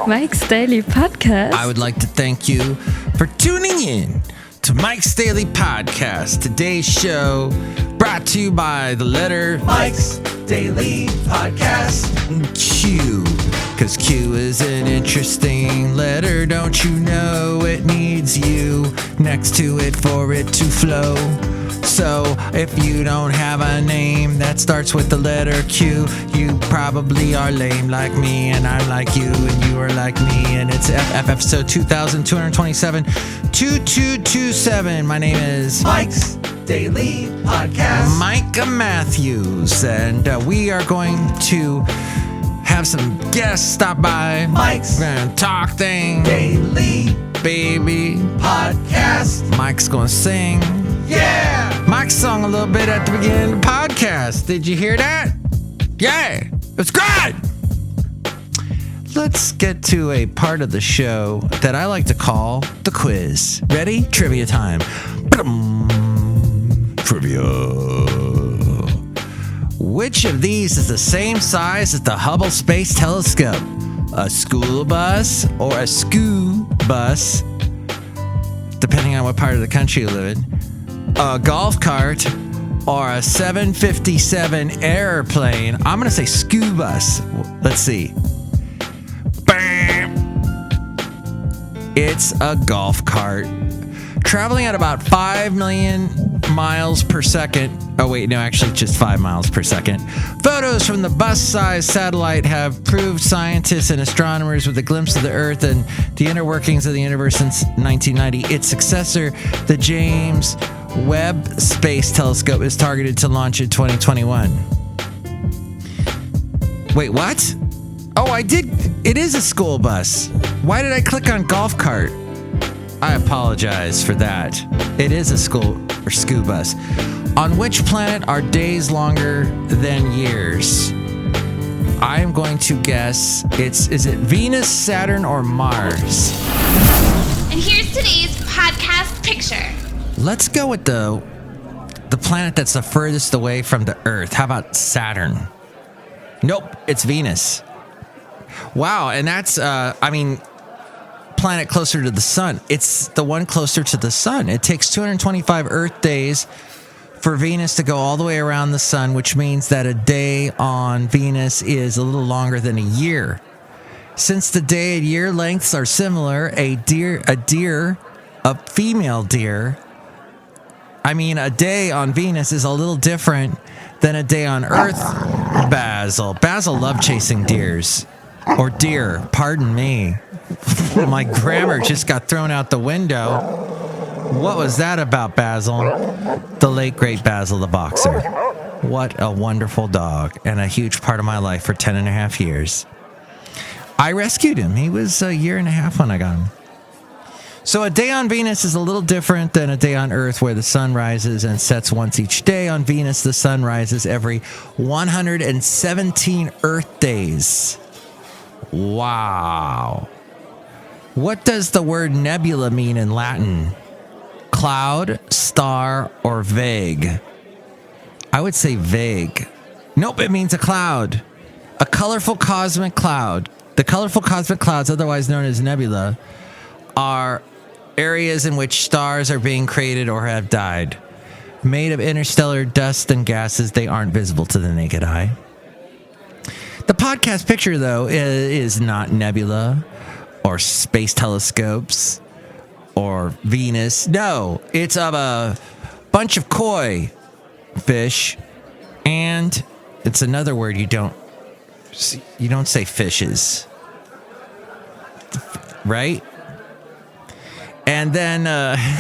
Mike's Daily Podcast. I would like to thank you for tuning in to Mike's Daily Podcast. Today's show brought to you by the letter Mike's Daily Podcast. Q, because Q is an interesting letter. Don't you know it needs you next to it for it to flow? So if you don't have a name that starts with the letter Q, you probably are lame like me, and I'm like you, and you are like me, and it's FF episode 2227, 2227. My name is Mike's Daily Podcast, Micah Matthews, and we are going to have some guests stop by. Mike's gonna talk things daily, baby podcast. Mike's gonna sing. Yeah! Mike sung a little bit at the beginning of the podcast. Did you hear that? Yeah! It's great! Let's get to a part of the show that I like to call the quiz. Ready? Trivia time. Trivia. Which of these is the same size as the Hubble Space Telescope? A school bus or a SCOO bus, depending on what part of the country you live in. A golf cart or a 757 airplane. I'm going to say SCOO bus. Let's see. Bam! It's a golf cart. Traveling at about 5 million miles per second. Oh, wait, no, actually just 5 miles per second. Photos from the bus-sized satellite have proved scientists and astronomers with a glimpse of the Earth and the inner workings of the universe since 1990. Its successor, the James Webb Space Telescope, is targeted to launch in 2021. Wait, what? Oh, I did. It is a school bus. Why did I click on golf cart? I apologize for that. It is a school or SCOO bus. On which planet are days longer than years? I am going to guess is it Venus, Saturn, or Mars? And here's today's podcast picture. Let's go with the planet that's the furthest away from the Earth. How about Saturn? Nope, it's Venus. Wow, and that's, planet closer to the sun. It's the one closer to the sun. It takes 225 Earth days for Venus to go all the way around the sun, which means that a day on Venus is a little longer than a year. Since the day and year lengths are similar, a female deer, a day on Venus is a little different than a day on Earth. Basil loved chasing deers. Or deer, pardon me. My grammar just got thrown out the window. What was that about, Basil? The late, great Basil the boxer. What a wonderful dog, and a huge part of my life for 10 and a half years. I rescued him. He was a year and a half when I got him. So a day on Venus is a little different than a day on Earth, where the sun rises and sets once each day. On Venus, the sun rises every 117 Earth days. Wow. What does the word nebula mean in Latin? Cloud, star, or vague? I would say vague. Nope, it means a cloud. A colorful cosmic cloud. The colorful cosmic clouds, otherwise known as nebula, are areas in which stars are being created or have died. Made of interstellar dust and gases, they aren't visible to the naked eye. The podcast picture, though, is not nebula or space telescopes or Venus. No, it's of a bunch of koi fish, and it's another word you don't say fishes, right? And then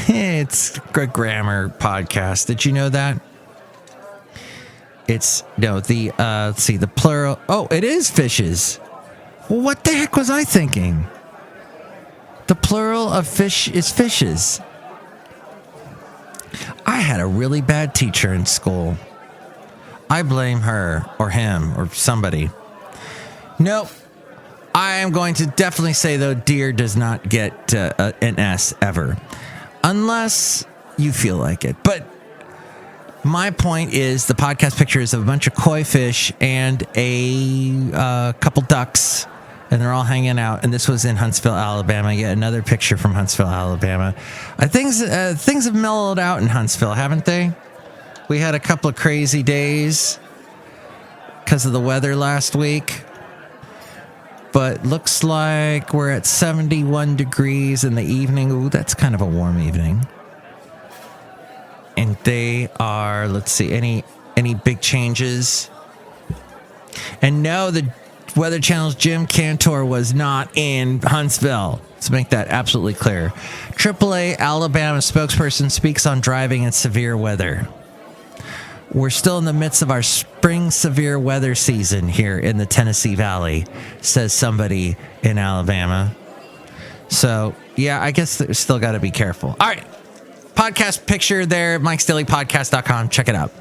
it's a grammar podcast. Did you know that? The plural. Oh, it is fishes. Well, what the heck was I thinking? The plural of fish is fishes. I had a really bad teacher in school. I blame her or him or somebody. Nope. I am going to definitely say, though, deer does not get an S ever. Unless you feel like it. But my point is the podcast picture is of a bunch of koi fish and a couple ducks and they're all hanging out. And this was in Huntsville, Alabama. Yet another picture from Huntsville, Alabama. Things have mellowed out in Huntsville, haven't they? We had a couple of crazy days because of the weather last week. But looks like we're at 71 degrees in the evening. Ooh, that's kind of a warm evening. And they are, let's see, any big changes? And no, the Weather Channel's Jim Cantor was not in Huntsville. Let's make that absolutely clear. AAA Alabama spokesperson speaks on driving in severe weather. We're still in the midst of our spring severe weather season here in the Tennessee Valley, says somebody in Alabama. So, yeah, I guess there's still got to be careful. All right. Podcast picture there, Mike'sDailyPodcast.com. Check it out.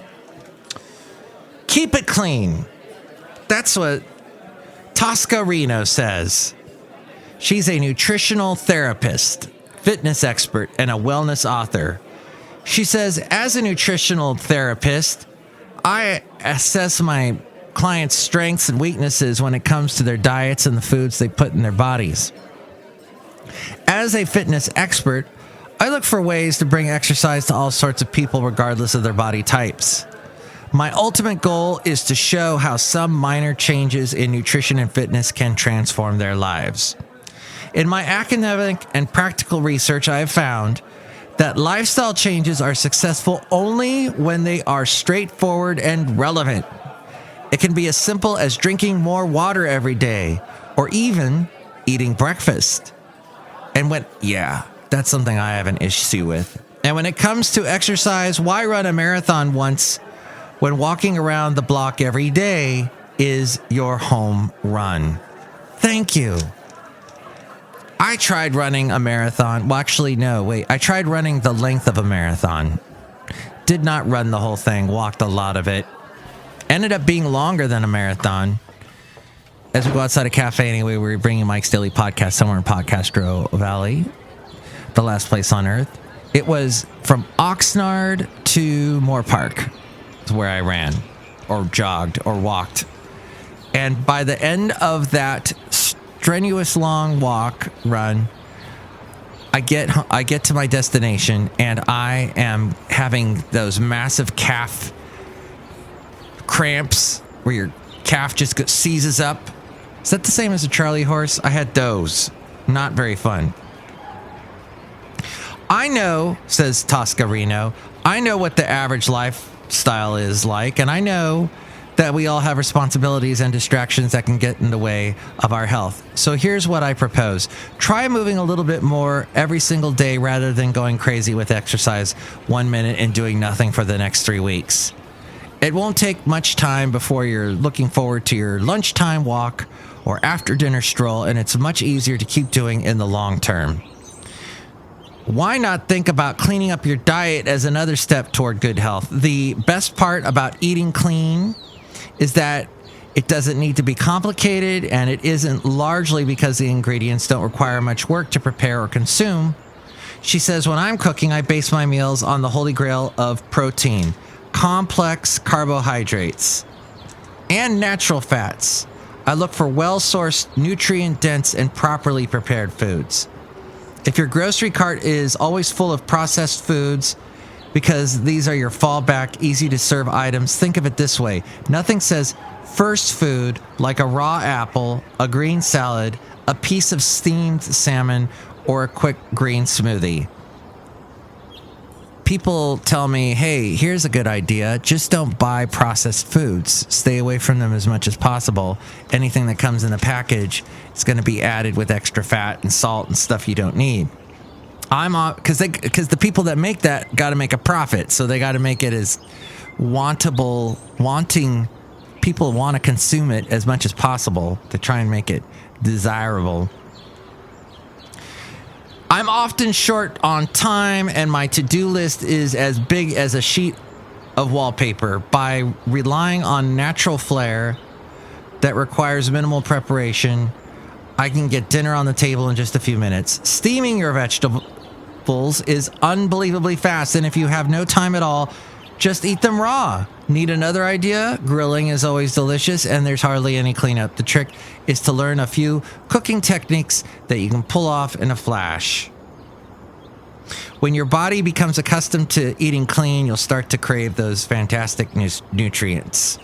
Keep it clean. That's what Tosca Reno says. She's a nutritional therapist, fitness expert, and a wellness author. She says, as a nutritional therapist, I assess my clients' strengths and weaknesses when it comes to their diets and the foods they put in their bodies. As a fitness expert, I look for ways to bring exercise to all sorts of people regardless of their body types. My ultimate goal is to show how some minor changes in nutrition and fitness can transform their lives. In my academic and practical research, I have found that lifestyle changes are successful only when they are straightforward and relevant. It can be as simple as drinking more water every day, or even eating breakfast. That's something I have an issue with. And when it comes to exercise, why run a marathon once when walking around the block every day is your home run? Thank you. I tried running a marathon. Well, actually, no, wait. I tried running the length of a marathon. Did not run the whole thing. Walked a lot of it. Ended up being longer than a marathon. As we go outside a cafe anyway, we're bringing Mike's Daily Podcast somewhere in Podcastro Valley, the last place on earth. It was from Oxnard to Moore Park is where I ran or jogged or walked. And by the end of that strenuous long run, I get to my destination and I am having those massive calf cramps where your calf just seizes up. Is that the same as a Charlie horse? I had those. Not very fun. I know, says Tosca Reno, I know what the average lifestyle is like, and I know that we all have responsibilities and distractions that can get in the way of our health. So here's what I propose. Try moving a little bit more every single day rather than going crazy with exercise 1 minute and doing nothing for the next 3 weeks. It won't take much time before you're looking forward to your lunchtime walk or after dinner stroll, and it's much easier to keep doing in the long term. Why not think about cleaning up your diet as another step toward good health? The best part about eating clean is that it doesn't need to be complicated, and it isn't largely because the ingredients don't require much work to prepare or consume. She says, when I'm cooking, I base my meals on the holy grail of protein, complex carbohydrates, and natural fats. I look for well-sourced, nutrient-dense, and properly prepared foods. If your grocery cart is always full of processed foods, because these are your fallback, easy-to-serve items, think of it this way. Nothing says first food like a raw apple, a green salad, a piece of steamed salmon, or a quick green smoothie. People tell me, hey, here's a good idea. Just don't buy processed foods. Stay away from them as much as possible. Anything that comes in the package is going to be added with extra fat and salt and stuff you don't need. Because the people that make that got to make a profit, so they got to make it as wanting people want to consume it as much as possible to try and make it desirable. I'm often short on time, and my to-do list is as big as a sheet of wallpaper. By relying on natural flair that requires minimal preparation, I can get dinner on the table in just a few minutes. Steaming your vegetables is unbelievably fast, and if you have no time at all, Just eat them raw. Need another idea? Grilling is always delicious, and there's hardly any cleanup. The trick is to learn a few cooking techniques that you can pull off in a flash. When your body becomes accustomed to eating clean, you'll start to crave those fantastic nutrients.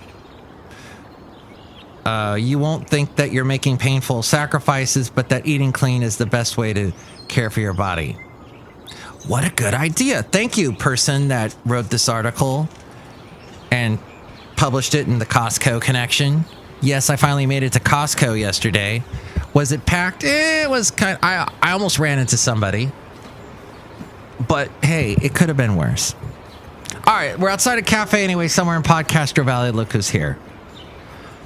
You won't think that you're making painful sacrifices, but that eating clean is the best way to care for your body. What a good idea. Thank you, person that wrote this article and published it in the Costco connection. Yes, I finally made it to Costco yesterday. Was it packed? It was kind of, I almost ran into somebody. But hey, it could have been worse. All right, we're outside a cafe anyway, somewhere in Podcaster Valley. Look who's here.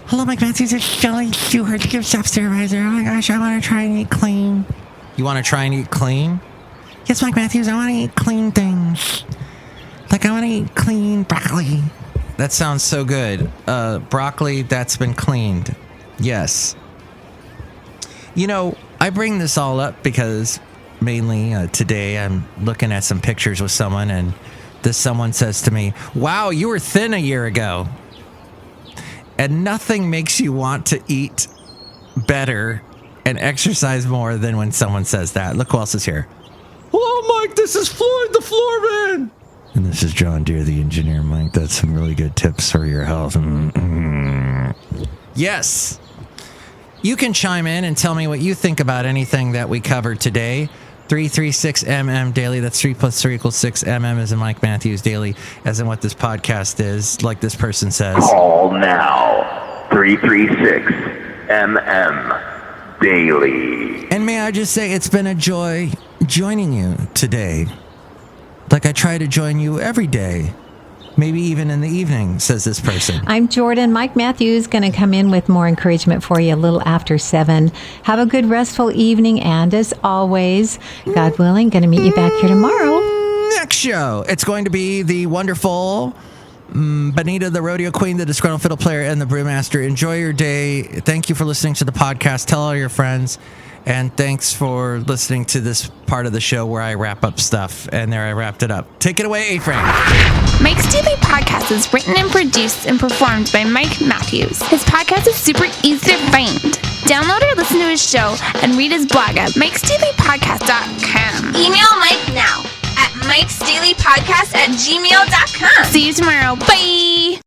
Hello, Mike Matthews. It's Chely Shoehart, gift shop supervisor. Oh my gosh, I want to try and eat clean. You want to try and eat clean? Yes, Mike Matthews, I want to eat clean things. Like, I want to eat clean broccoli. That sounds so good. Broccoli that's been cleaned. Yes. You know, I bring this all up because mainly today I'm looking at some pictures with someone, and this someone says to me, wow, you were thin a year ago. And nothing makes you want to eat better and exercise more than when someone says that. Look who else is here. Hello, Mike. This is Floyd the Floorman. And this is John Deere, the engineer. Mike, that's some really good tips for your health. Yes. You can chime in and tell me what you think about anything that we covered today. 336MM Daily. That's 3 + 3 = 6. MM as in Mike Matthews Daily, as in what this podcast is, like this person says. Call now. 336MM Daily. And may I just say, it's been a joy joining you today. Like I try to join you every day. Maybe even in the evening, says this person. I'm Jordan. Mike Matthews going to come in with more encouragement for you a little after 7. Have a good, restful evening. And as always, God willing, going to meet you back here tomorrow. Next show, it's going to be the wonderful Benita, the rodeo queen, the Disgruntled Fiddle Player, and the Brewmaster. Enjoy your day. Thank you for listening to the podcast. Tell all your friends. And thanks for listening to this part of the show where I wrap up stuff. And there I wrapped it up. Take it away, A-Frame. Mike's Daily Podcast is written and produced and performed by Mike Matthews. His podcast is super easy to find. Download or listen to his show and read his blog at mikesdailypodcast.com. Email Mike now at mikesdailypodcast@gmail.com. See you tomorrow. Bye.